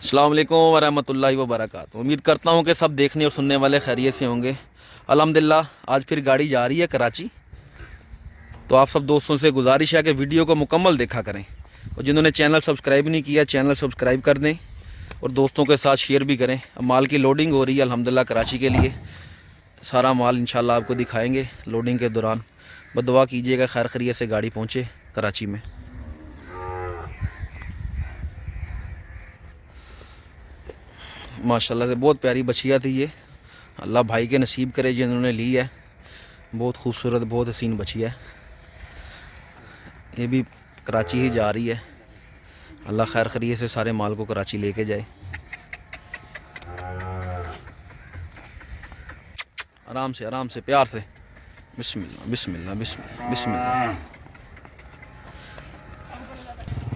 अस्सलाम वालेकुम वरहमतुल्लाहि वबरकातुहू। उम्मीद करता हूँ कि सब देखने और सुनने वाले खैरियत से होंगे। अल्हम्दुलिल्लाह आज फिर गाड़ी जा रही है कराची। तो आप सब दोस्तों से गुजारिश है कि वीडियो को मुकम्मल देखा करें और जिन्होंने चैनल सब्सक्राइब नहीं किया चैनल सब्सक्राइब कर दें और दोस्तों के साथ शेयर भी करें। अब माल की लोडिंग हो रही है अल्हम्दुलिल्लाह कराची के लिए। सारा माल इंशाल्लाह आपको दिखाएँगे लोडिंग के दौरान। बस दुआ कीजिएगा खैर खैरियत से गाड़ी पहुँचे कराची में। माशाल्लाह से बहुत प्यारी बछिया थी ये। अल्लाह भाई के नसीब करे जिन्होंने ली है। बहुत खूबसूरत बहुत हसीन बछिया है। ये भी कराची ही जा रही है। अल्लाह खैर खैरियत से सारे माल को कराची लेके जाए। आराम से प्यार से। बिस्मिल्लाह बिस्मिल्लाह बिस्मिल्लाह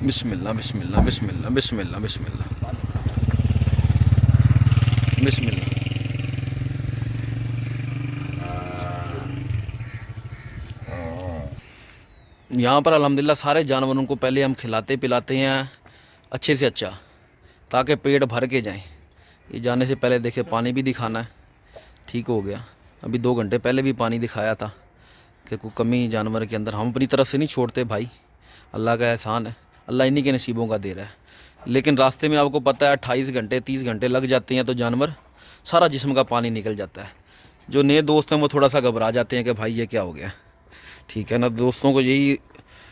बिस्मिल्लाह बिस्मिल्लाह बिस्मिल्लाह बिस्मिल्लाह बिस्मिल्लाह बिस्मिल्लाह। यहाँ पर अल्हम्दुलिल्लाह सारे जानवरों को पहले हम खिलाते पिलाते हैं अच्छे से अच्छा, ताकि पेट भर के जाएं। ये जाने से पहले देखे पानी भी दिखाना है। ठीक हो गया। अभी 2 घंटे पहले भी पानी दिखाया था कि कोई कमी जानवर के अंदर। हम अपनी तरफ से नहीं छोड़ते भाई, अल्लाह का एहसान है। अल्लाह इन्हीं के नसीबों का दे रहा है। लेकिन रास्ते में आपको पता है 28 घंटे 30 घंटे लग जाते हैं तो जानवर सारा जिस्म का पानी निकल जाता है। जो नए दोस्त हैं वो थोड़ा सा घबरा जाते हैं कि भाई ये क्या हो गया। ठीक है ना। दोस्तों को यही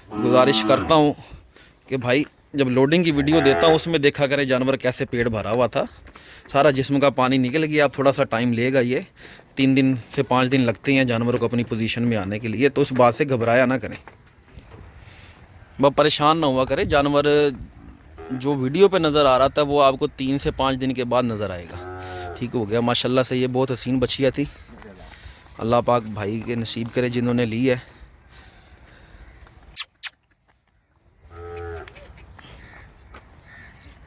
गुजारिश करता हूँ कि भाई जब लोडिंग की वीडियो देता हूँ उसमें देखा करें जानवर कैसे पेट भरा हुआ था, सारा जिस्म का पानी निकल गया। अब थोड़ा सा टाइम लेगा, ये 3 दिन से 5 दिन लगते हैं जानवरों को अपनी पोजीशन में आने के लिए। तो उस बात से घबराया ना करें, वह परेशान ना हुआ करें। जानवर जो वीडियो पे नज़र आ रहा था वो आपको 3 से 5 दिन के बाद नज़र आएगा। ठीक हो गया। माशाल्लाह से ये बहुत हसीन बछिया थी। अल्लाह पाक भाई के नसीब करे जिन्होंने ली है।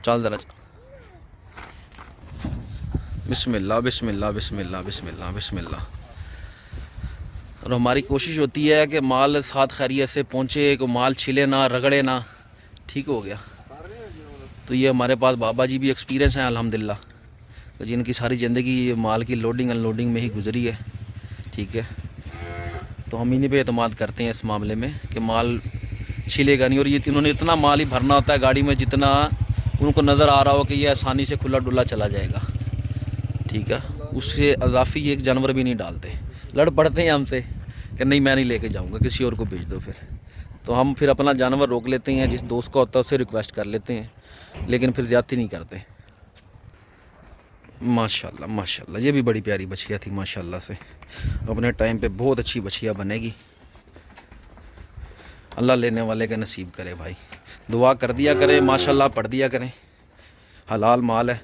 चल जरा। बिस्मिल्लाह बिस्मिल्लाह बिस्मिल्लाह बिस्मिल्लाह बिस्मिल्लाह। और हमारी कोशिश होती है कि माल साथ खैरियत से पहुँचे, को माल छिले ना रगड़े ना। ठीक हो गया। तो ये हमारे पास बाबा जी भी एक्सपीरियंस हैं अल्हम्दुलिल्लाह, जिनकी सारी ज़िंदगी माल की लोडिंग अनलोडिंग में ही गुजरी है। ठीक है। तो हम इन्हीं पे एतमाद करते हैं इस मामले में कि माल छिलेगा नहीं। और ये इन्होंने इतना माल ही भरना होता है गाड़ी में जितना उनको नज़र आ रहा हो कि ये आसानी से खुला डुला चला जाएगा। ठीक है। उससे अजाफी एक जानवर भी नहीं डालते। लड़ पड़ते हैं हमसे कि नहीं मैं नहीं लेके जाऊंगा, किसी और को भेज दो। फिर तो हम फिर अपना जानवर रोक लेते हैं, जिस दोस्त का होता है उससे रिक्वेस्ट कर लेते हैं, लेकिन फिर ज़्यादती नहीं करते। माशाल्लाह माशाल्लाह। ये भी बड़ी प्यारी बछिया थी माशाल्लाह से। अपने टाइम पे बहुत अच्छी बछिया बनेगी। अल्लाह लेने वाले के नसीब करे भाई। दुआ कर दिया करें, माशाल्लाह पढ़ दिया करें। हलाल माल है।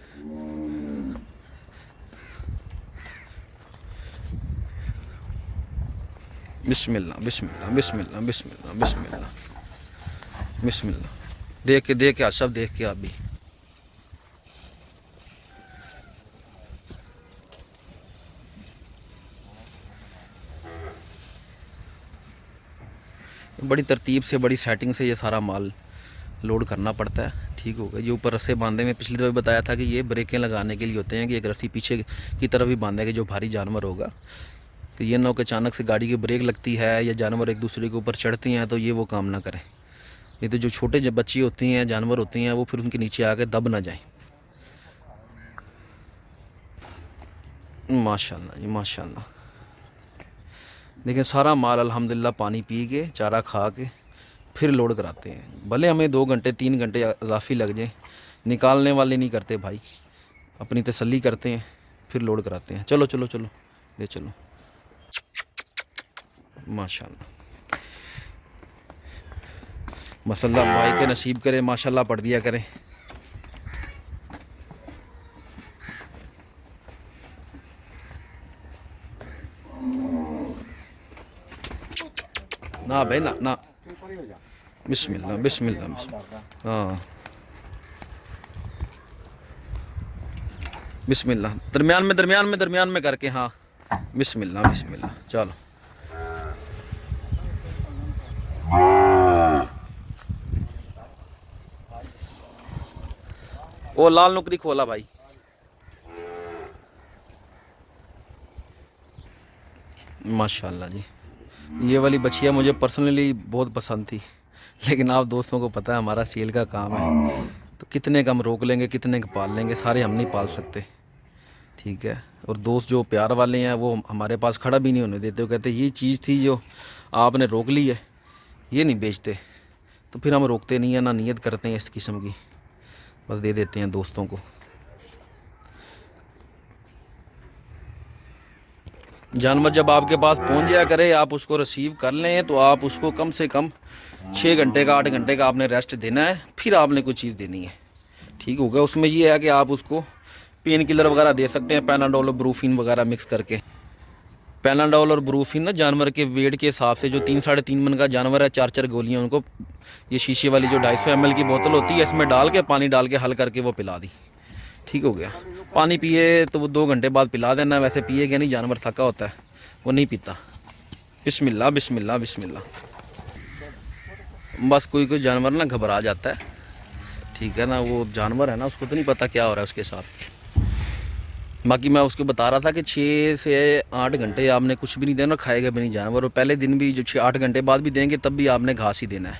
बिस्मिल्लाह बिस्मिल्लाह बिस्मिल्लाह बिस्मिल्लाह बिस्मिल्लाह बिस्मिल्लाह। देख के आशफ देख के आप भी। बड़ी तरतीब से बड़ी सेटिंग से ये सारा माल लोड करना पड़ता है। ठीक होगा। ये ऊपर रस्से बांधे में पिछली दफ़ा बताया था कि ये ब्रेकें लगाने के लिए होते हैं कि एक रस्सी पीछे की तरफ भी बांधेगा जो भारी जानवर होगा, कि ये ना हो कि अचानक से गाड़ी की ब्रेक लगती है या जानवर एक दूसरे के ऊपर चढ़ती हैं तो ये वो काम ना करें। नहीं तो जो छोटे जब बच्ची होती हैं जानवर होती हैं वो फिर उनके नीचे आके दब ना जाएं। माशाल्लाह जी माशाल्लाह। लेकिन सारा माल अल्हम्दुलिल्लाह पानी पी के चारा खा के फिर लोड कराते हैं। भले हमें 2 घंटे 3 घंटे इजाफी लग जाए, निकालने वाले नहीं करते भाई, अपनी तसल्ली करते हैं फिर लोड कराते हैं। चलो चलो चलो ले चलो। माशाल्लाह। मसल्ला भाई के नसीब करे, माशाल्लाह पढ़ दिया करें। ना भाई ना ना। बिस्मिल्लाह बिस्मिल्लाह बिस्मिल्लाह। हाँ बिस्मिल्लाह। दरमियान में करके। हाँ बिस्मिल्लाह बिस्मिल्लाह। चलो। वो लाल नुकरी खोला भाई। माशाल्लाह जी, ये वाली बछिया मुझे पर्सनली बहुत पसंद थी, लेकिन आप दोस्तों को पता है हमारा सेल का काम है, तो कितने का हम रोक लेंगे, कितने का पाल लेंगे, सारे हम नहीं पाल सकते। ठीक है। और दोस्त जो प्यार वाले हैं वो हमारे पास खड़ा भी नहीं होने देते, वो कहते ये चीज़ थी जो आपने रोक ली है, ये नहीं बेचते। तो फिर हम रोकते नहीं हैं, ना नीयत करते हैं इस किस्म की, बस दे देते हैं दोस्तों को। जानवर जब आपके पास पहुंच जाया करे, आप उसको रिसीव कर लें, तो आप उसको कम से कम 6 घंटे का 8 घंटे का आपने रेस्ट देना है, फिर आपने कोई चीज़ देनी है। ठीक हो गया। उसमें ये है कि आप उसको पेन किलर वगैरह दे सकते हैं, पैनाडोल और ब्रूफिन वगैरह मिक्स करके। पैनाडोल और ब्रूफिन ना जानवर के वेट के हिसाब से, जो 3-3.5 मन का जानवर है, 4-4 गोलियाँ उनको ये शीशे वाली जो 250 ml की बोतल होती है, इसमें डाल के पानी डाल के हल करके वो पिला दी। ठीक हो गया। पानी पिए तो वो 2 घंटे बाद पिला देना, वैसे पिएगा नहीं, जानवर थका होता है, वो नहीं पीता। बिस्मिल्लाह बिस्मिल्लाह बिस्मिल्लाह। बस कोई कोई जानवर ना घबरा जाता है, ठीक है ना, वो जानवर है ना, उसको तो नहीं पता क्या हो रहा है उसके साथ। बाकी मैं उसको बता रहा था कि 6 से 8 घंटे आपने कुछ भी नहीं देना, खाएगा भी नहीं जानवर। और पहले दिन भी जो 6-8 घंटे बाद भी देंगे तब भी आपने घास ही देना है,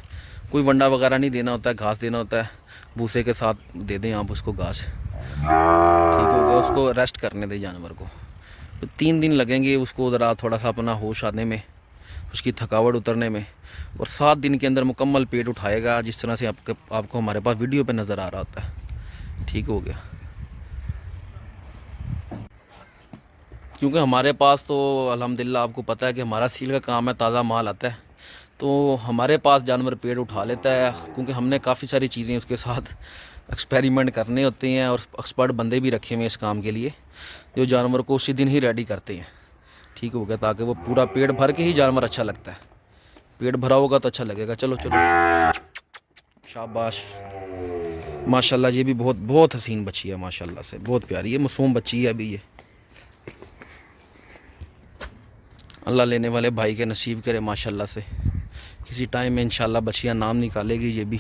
कोई वंडा वगैरह नहीं देना होता है, घास देना होता है। भूसे के साथ दे दें आप उसको घास। ठीक होगा। उसको रेस्ट करने दें जानवर को। तो 3 दिन लगेंगे उसको ज़रा थोड़ा सा अपना होश आने में, उसकी थकावट उतरने में, और 7 दिन के अंदर मुकम्मल पेट उठाएगा, जिस तरह से आपको हमारे पास वीडियो पे नज़र आ रहा होता है। ठीक हो गया। क्योंकि हमारे पास तो अल्हम्दुलिल्लाह आपको पता है कि हमारा सील का काम है, ताज़ा माल आता है, तो हमारे पास जानवर पेट उठा लेता है, क्योंकि हमने काफ़ी सारी चीज़ें उसके साथ एक्सपेरिमेंट करने होते हैं, और एक्सपर्ट बंदे भी रखे हुए हैं इस काम के लिए, जो जानवर को उसी दिन ही रेडी करते हैं। ठीक हो गया। ताकि वो पूरा पेट भर के ही जानवर अच्छा लगता है, पेट भरा होगा तो अच्छा लगेगा। चलो चलो, शाबाश। माशाल्लाह, ये भी बहुत बहुत हसीन बच्ची है, माशाल्लाह से बहुत प्यारी है, मासूम बच्ची है अभी ये। अल्लाह लेने वाले भाई के नसीब करे माशाल्लाह से, किसी टाइम में इंशाल्लाह बच्चियाँ नाम निकालेगी ये भी।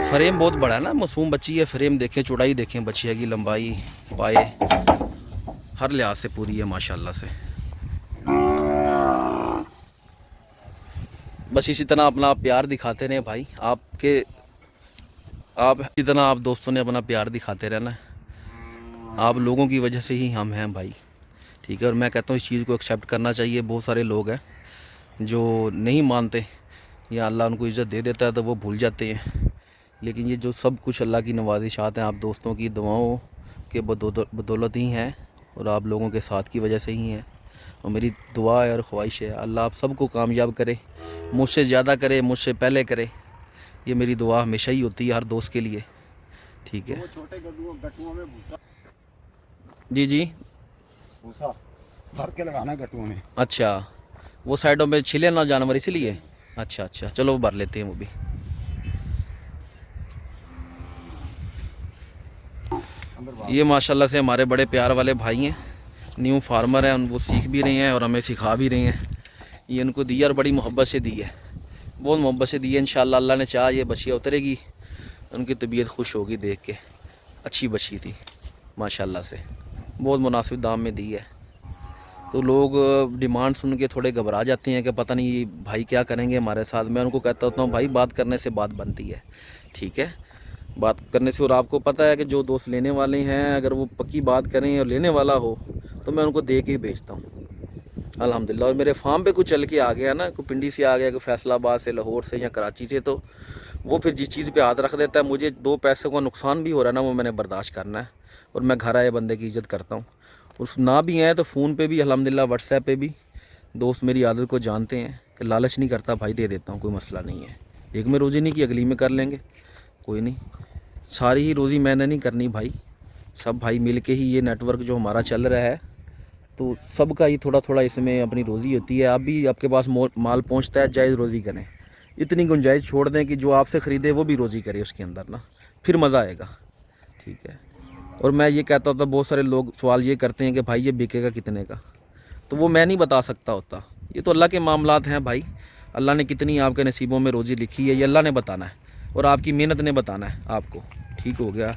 फ्रेम बहुत बड़ा है ना, मासूम बच्ची है, फ्रेम देखें, चौड़ाई देखें बच्चिया की, लंबाई, पाए, हर लिहाज से पूरी है माशाल्लाह से। बस इसी तरह अपना प्यार दिखाते रहें भाई, आप इसी तरह आप दोस्तों ने अपना प्यार दिखाते रहना, आप लोगों की वजह से ही हम हैं भाई। ठीक है। और मैं कहता हूँ इस चीज़ को एक्सेप्ट करना चाहिए। बहुत सारे लोग हैं जो नहीं मानते, या अल्लाह उनको इज़्ज़त दे देता है तो वो भूल जाते हैं, लेकिन ये जो सब कुछ अल्लाह की नवाज़िशात हैं, आप दोस्तों की दुआओं के बदौलत ही हैं, और आप लोगों के साथ की वजह से ही हैं। और मेरी दुआ है और ख्वाहिश है अल्लाह आप सबको कामयाब करे, मुझसे ज़्यादा करे, मुझसे पहले करे, ये मेरी दुआ हमेशा ही होती है हर दोस्त के लिए। ठीक है। छोटे गट्टुओं में भूसा, जी जी, भूसा भर के लगाना है गट्टुओं में। अच्छा, वो साइडों में छिले ना जानवर इसलिए। अच्छा अच्छा, चलो भर लेते हैं वो भी। ये माशाल्लाह से हमारे बड़े प्यार वाले भाई हैं, न्यू फार्मर हैं, वो सीख भी रहे हैं और हमें सिखा भी रहे हैं। ये उनको दी है और बड़ी मोहब्बत से दी है, बहुत मोहब्बत से दी है। इंशाल्लाह अल्लाह ने चाहा ये बछिया उतरेगी, उनकी तबीयत खुश होगी देख के। अच्छी बछी थी माशाल्लाह से, बहुत मुनासिब दाम में दी है। तो लोग डिमांड सुन के थोड़े घबरा जाते हैं कि पता नहीं भाई क्या करेंगे हमारे साथ। मैं उनको कहता होता हूँ भाई बात करने से बात बनती है। ठीक है, बात करने से। और आपको पता है कि जो दोस्त लेने वाले हैं अगर वो पक्की बात करें और लेने वाला हो तो मैं उनको दे के ही भेजता हूँ अल्हम्दुलिल्लाह। और मेरे फार्म पे कुछ चल के आ गया ना, कोई पिंडी से आ गया, कोई फैसलाबाद से, लाहौर से या कराची से, तो वो फिर जिस चीज़ पे हाथ रख देता है, मुझे 2 पैसे का नुकसान भी हो रहा है ना, वो मैंने बर्दाश्त करना है। और मैं घर आए बंदे की इज़्ज़त करता हूँ। उस ना भी आए तो फ़ोन पे भी अल्हम्दुलिल्लाह, व्हाट्सएप पे भी दोस्त मेरी आदत को जानते हैं कि लालच नहीं करता भाई, दे देता हूँ, कोई मसला नहीं है। एक में रोज़ी नहीं की, अगली में कर लेंगे, कोई नहीं। सारी ही रोज़ी मैंने नहीं करनी भाई, सब भाई मिल के ही ये नेटवर्क जो हमारा चल रहा है, तो सबका ही थोड़ा थोड़ा इसमें अपनी रोज़ी होती है। आप भी, आपके पास माल पहुंचता है, जायज़ रोज़ी करें, इतनी गुंजाइश छोड़ दें कि जो आपसे ख़रीदे वो भी रोज़ी करे उसके अंदर ना, फिर मज़ा आएगा। ठीक है। और मैं ये कहता होता, बहुत सारे लोग सवाल ये करते हैं कि भाई ये बिकेगा कितने का, तो वो मैं नहीं बता सकता होता, ये तो अल्लाह के मामलात हैं भाई। अल्लाह ने कितनी आपके नसीबों में रोज़ी लिखी है ये अल्लाह ने बताना है, और आपकी मेहनत ने बताना है आपको। ठीक हो गया।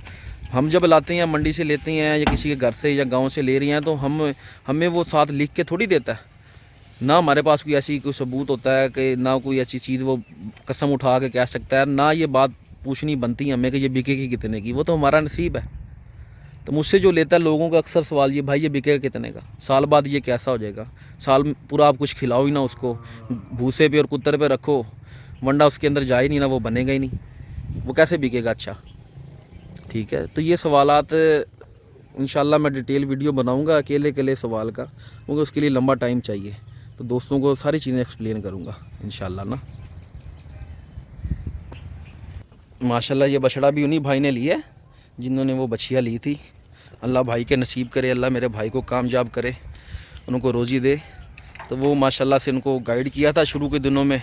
हम जब लाते हैं मंडी से लेते हैं या किसी के घर से या गांव से ले रहे हैं तो हमें वो साथ लिख के थोड़ी देता है ना, हमारे पास कोई ऐसी कोई सबूत होता है कि ना कोई ऐसी चीज़ वो कसम उठा के कह सकता है, ना ये बात पूछनी बनती है हमें कि ये बिकेगी कितने की, वो तो हमारा नसीब है। तो मुझसे जो लेता है लोगों का अक्सर सवाल ये, भाई ये बिकेगा कितने का, साल बाद ये कैसा हो जाएगा, साल पूरा आप कुछ खिलाओ ही ना उसको, भूसे पे और कुत्तर पे रखो, वंडा उसके अंदर जाए नहीं ना, वो बनेगा ही नहीं, वो कैसे बिकेगा अच्छा। ठीक है, तो ये सवालात इंशाल्लाह मैं डिटेल वीडियो बनाऊंगा अकेले अकेले सवाल का, क्योंकि उसके लिए लंबा टाइम चाहिए। तो दोस्तों को सारी चीज़ें एक्सप्लेन करूंगा इंशाल्लाह ना। माशाल्लाह ये बछड़ा भी उन्हीं भाई ने लिया है जिन्होंने वो बछिया ली थी। अल्लाह भाई के नसीब करे, अल्लाह मेरे भाई को कामयाब करे, उनको रोज़ी दे। तो वो माशाल्लाह से उनको गाइड किया था शुरू के दिनों में,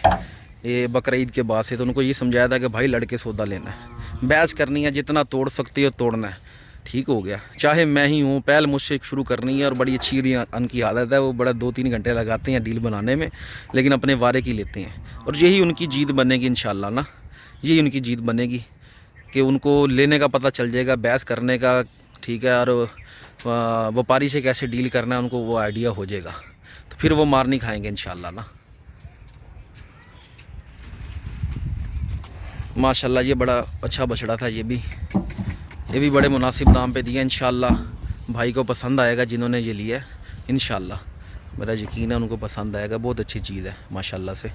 ये बकरा ईद के बाद से, तो उनको ये समझाया था कि भाई लड़के सौदा लेना है, बहस करनी है, जितना तोड़ सकती हो तोड़ना है। ठीक हो गया, चाहे मैं ही हूँ, पहल मुझसे शुरू करनी है। और बड़ी अच्छी उनकी आदत है, वो बड़ा 2-3 घंटे लगाते हैं डील बनाने में, लेकिन अपने वारे की लेते हैं। और यही उनकी जीत बनेगी इंशाल्लाह ना, यही उनकी जीत बनेगी कि उनको लेने का पता चल जाएगा, बहस करने का। ठीक है, और व्यापारी से कैसे डील करना है उनको वो आइडिया हो जाएगा, तो फिर वो मार नहीं खाएंगे इंशाल्लाह ना। माशाल्लाह ये बड़ा अच्छा बछड़ा था, ये भी बड़े मुनासिब दाम पे दिया। इंशाल्लाह भाई को पसंद आएगा जिन्होंने ये लिया है, इंशाल्लाह मेरा यकीन है उनको पसंद आएगा। बहुत अच्छी चीज़ है माशाल्लाह से।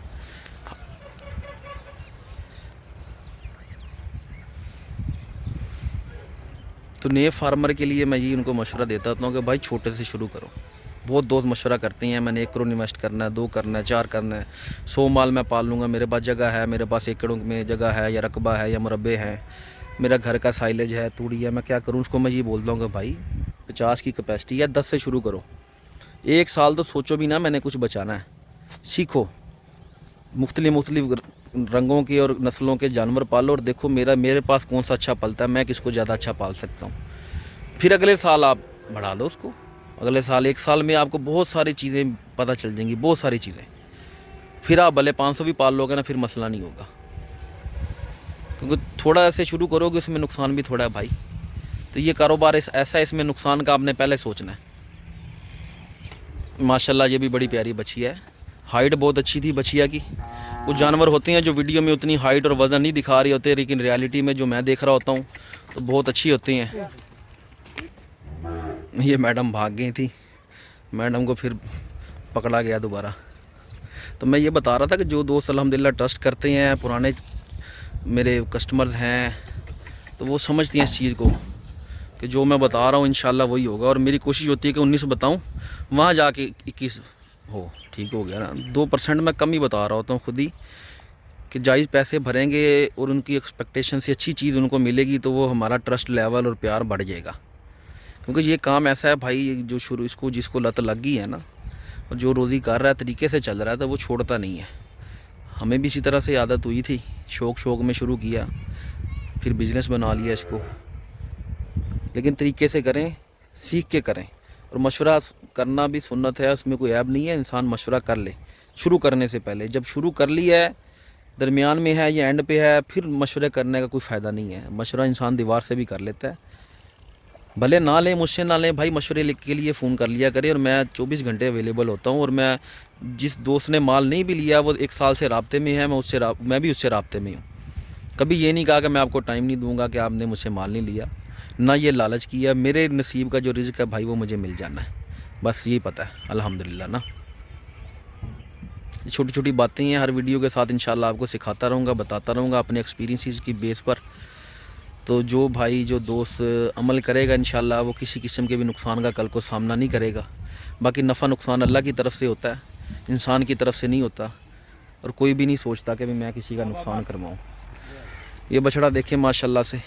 तो नए फार्मर के लिए मैं ये उनको मशवरा देता हूँ कि भाई छोटे से शुरू करो। बहुत दोस्त मशवरा करते हैं, मैंने 1 करोड़ इन्वेस्ट करना है, 2 करना है, 4 करना है, 100 माल मैं पाल लूँगा, मेरे पास जगह है, मेरे पास एकड़ों में जगह है, या रकबा है, या मुरब्बे हैं, मेरा घर का साइलेज है, तूड़ी है, मैं क्या करूँ। उसको मैं ये बोलता हूँ कि भाई 50 की कैपेसिटी है, 10 से शुरू करो। 1 साल तो सोचो भी ना मैंने कुछ बचाना है, सीखो, मुख्तलिफ रंगों के और नस्लों के जानवर पालो और देखो मेरे पास कौन सा अच्छा पलता है, मैं किसको ज़्यादा अच्छा पाल सकता हूँ। फिर अगले साल आप बढ़ा लो उसको, अगले साल 1 साल में आपको बहुत सारी चीज़ें पता चल जाएंगी, बहुत सारी चीज़ें। फिर आप भले 500 भी पाल लोगे ना, फिर मसला नहीं होगा, क्योंकि थोड़ा ऐसे शुरू करोगे उसमें नुकसान भी थोड़ा है भाई। तो ये कारोबार ऐसा, इसमें नुकसान का आपने पहले सोचना है। माशाल्लाह ये भी बड़ी प्यारी बछिया है, हाइट बहुत अच्छी थी बछिया की। कुछ जानवर होते हैं जो वीडियो में उतनी हाइट और वज़न नहीं दिखा रहे होते, लेकिन रियलिटी में जो मैं देख रहा होता हूँ तो बहुत अच्छी होती हैं। ये मैडम भाग गई थी, मैडम को फिर पकड़ा गया दोबारा। तो मैं ये बता रहा था कि जो दोस्त अल्हम्दुलिल्लाह ट्रस्ट करते हैं, पुराने मेरे कस्टमर्स हैं, तो वो समझती हैं इस चीज़ को कि जो मैं बता रहा हूँ इंशाल्लाह वही होगा। और मेरी कोशिश होती है कि 19 बताऊँ, वहाँ जाके 21 हो। ठीक हो गया ना, 2% मैं कम ही बता रहा होता हूँ खुद ही, कि जायज़ पैसे भरेंगे और उनकी एक्सपेक्टेशन से अच्छी चीज़ उनको मिलेगी तो वो हमारा ट्रस्ट लेवल और प्यार बढ़ जाएगा। क्योंकि ये काम ऐसा है भाई, जो शुरू इसको जिसको लत लग गई है ना, और जो रोज़ी कर रहा है, तरीके से चल रहा है, तो वो छोड़ता नहीं है। हमें भी इसी तरह से आदत हुई थी, शौक़ में शुरू किया, फिर बिज़नेस बना लिया इसको। लेकिन तरीके से करें, सीख के करें, और मशवरा करना भी सुन्नत है, उसमें कोई ऐब नहीं है। इंसान मशवरा कर ले शुरू करने से पहले। जब शुरू कर लिया है, दरमियान में है या एंड पे है, फिर मशवरे करने का कोई फ़ायदा नहीं है। मशवरा इंसान दीवार से भी कर लेता है, भले ना लें, मुझसे ना लें भाई, मशवरे के लिए फ़ोन कर लिया करें। और मैं 24 घंटे अवेलेबल होता हूँ। और मैं जिस दोस्त ने माल नहीं भी लिया वो 1 साल से राब्ते में है, मैं भी उससे राब्ते में हूँ। कभी ये नहीं कहा कि मैं आपको टाइम नहीं दूंगा कि आपने मुझसे माल नहीं लिया, ना ये लालच किया। मेरे नसीब का जो रिज़्क़ है भाई वो मुझे मिल जाना है, बस यही पता है अल्हम्दुलिल्लाह ना। छोटी छोटी बातें हैं, हर वीडियो के साथ इंशाल्लाह आपको सिखाता रहूँगा, बताता रहूँगा अपने एक्सपीरियंसेस की बेस पर। तो जो भाई जो दोस्त अमल करेगा इंशाल्लाह वो किसी किस्म के भी नुकसान का कल को सामना नहीं करेगा। बाकी नफ़ा नुकसान अल्लाह की तरफ से होता है, इंसान की तरफ से नहीं होता। और कोई भी नहीं सोचता कि मैं किसी का नुकसान करवाऊँ। ये बछड़ा देखिए माशाल्लाह से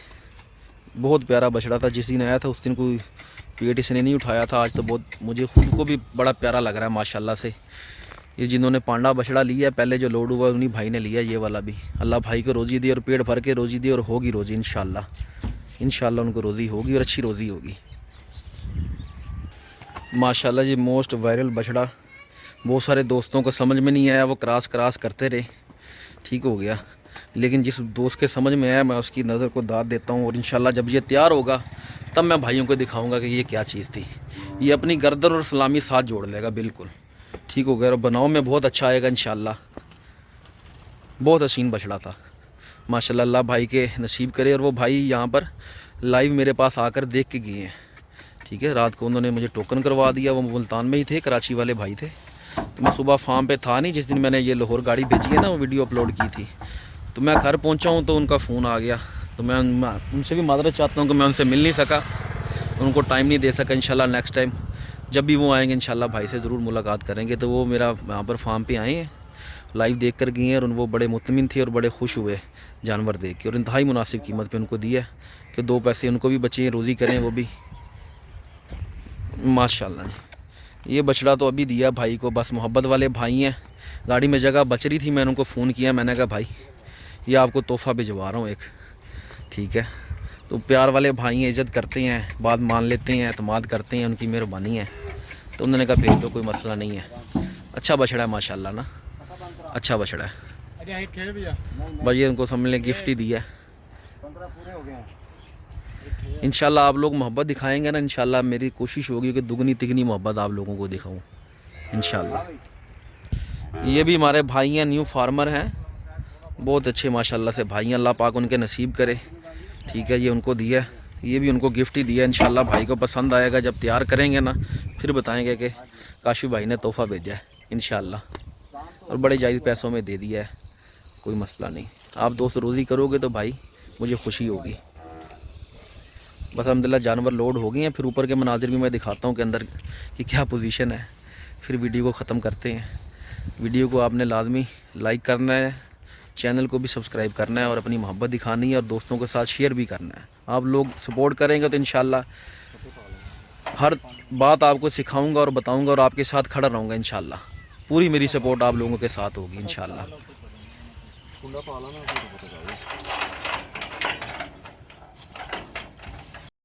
बहुत प्यारा बछड़ा था। जिस दिन आया था उस दिन कोई पेट इसने नहीं उठाया था, आज तो बहुत मुझे खुद को भी बड़ा प्यारा लग रहा है माशाल्लाह से। ये जिन्होंने पांडा बछड़ा लिया है पहले जो लोड हुआ उन्हीं भाई ने लिया ये वाला भी। अल्लाह भाई को रोज़ी दे और पेट भर के रोज़ी दे, और होगी रोज़ी इंशाल्लाह उनको रोज़ी होगी और अच्छी रोज़ी होगी माशाल्लाह। ये मोस्ट वायरल बछड़ा, बहुत सारे दोस्तों को समझ में नहीं आया, वो क्रॉस करते रहे। ठीक हो गया, लेकिन जिस दोस्त के समझ में आया मैं उसकी नज़र को दाद देता हूँ। और इंशाल्लाह जब ये तैयार होगा तब मैं भाइयों को दिखाऊंगा कि ये क्या चीज़ थी। ये अपनी गर्दन और सलामी साथ जोड़ लेगा बिल्कुल, ठीक हो गया। और बनाव में बहुत अच्छा आएगा इंशाल्लाह। बहुत हसीन बछड़ा था माशाल्लाह, अल्लाह भाई के नसीब करे। और वो भाई यहाँ पर लाइव मेरे पास आकर देख के गए हैं, ठीक है। रात को उन्होंने मुझे टोकन करवा दिया, वो मुल्तान में ही थे, कराची वाले भाई थे। तो मैं सुबह फार्म पे था नहीं, जिस दिन मैंने ये लाहौर गाड़ी भेजी है ना, वो वीडियो अपलोड की थी। तो मैं घर पहुँचा हूँ तो उनका फ़ोन आ गया। तो मैं उनसे भी मादरत चाहता हूँ कि मैं उनसे मिल नहीं सका, उनको टाइम नहीं दे सका। इंशाल्लाह नेक्स्ट टाइम जब भी वो आएंगे इंशाल्लाह भाई से ज़रूर मुलाकात करेंगे। तो वो मेरा यहाँ पर फार्म पे आए हैं, लाइव देख कर गए हैं और वो बड़े मुतमिन थे और बड़े खुश हुए जानवर देख के। और इंतहाई मुनासिब कीमत पे उनको दिया कि 2 पैसे उनको भी बचे, रोज़ी करें वो भी माशाल्लाह जी। ये बछड़ा तो अभी दिया भाई को, बस मोहब्बत वाले भाई हैं। गाड़ी में जगह बच रही थी, मैंने उनको फ़ोन किया, मैंने कहा भाई ये आपको तोहफ़ा भिजवा रहा हूँ एक, ठीक है। तो प्यार वाले भाई हैं, इज़्ज़त करते हैं, बात मान लेते हैं, एतमाद करते हैं, उनकी मेहरबानी है। तो उन्होंने कहा भेज दो, कोई मसला नहीं है। अच्छा बछड़ा है माशाल्लाह ना, अच्छा बछड़ा है। बस ये उनको समझ लें गिफ्ट ही दिया है। 15 पूरे हो गए हैं। इंशाल्लाह आप लोग मोहब्बत दिखाएंगे ना, इंशाल्लाह मेरी कोशिश होगी कि दुगनी तिगनी मोहब्बत आप लोगों को दिखाऊं इंशाल्लाह। ये भी हमारे भाई हैं, न्यू फार्मर हैं, बहुत अच्छे माशाल्लाह से भाई हैं। अल्लाह पाक उनके नसीब करे, ठीक है। ये उनको दिया है, ये भी उनको गिफ्ट ही दिया। इंशाल्लाह भाई को पसंद आएगा, जब तैयार करेंगे ना फिर बताएंगे कि काशिफ भाई ने तोहफ़ा भेजा है इंशाल्लाह। और बड़े जायज़ पैसों में दे दिया है, कोई मसला नहीं। आप दोस्त रोज़ी करोगे तो भाई मुझे खुशी होगी। बस अल्हम्दुलिल्लाह जानवर लोड हो गए हैं। फिर ऊपर के मनाजिर भी मैं दिखाता हूँ कि अंदर की क्या पोजीशन है, फिर वीडियो को ख़त्म करते हैं। वीडियो को आपने लाजमी लाइक करना है, चैनल को भी सब्सक्राइब करना है और अपनी मोहब्बत दिखानी है और दोस्तों के साथ शेयर भी करना है। आप लोग सपोर्ट करेंगे तो इंशाल्लाह हर बात आपको सिखाऊंगा और बताऊंगा और आपके साथ खड़ा रहूँगा इंशाल्लाह। पूरी मेरी सपोर्ट आप लोगों के साथ होगी इंशाल्लाह।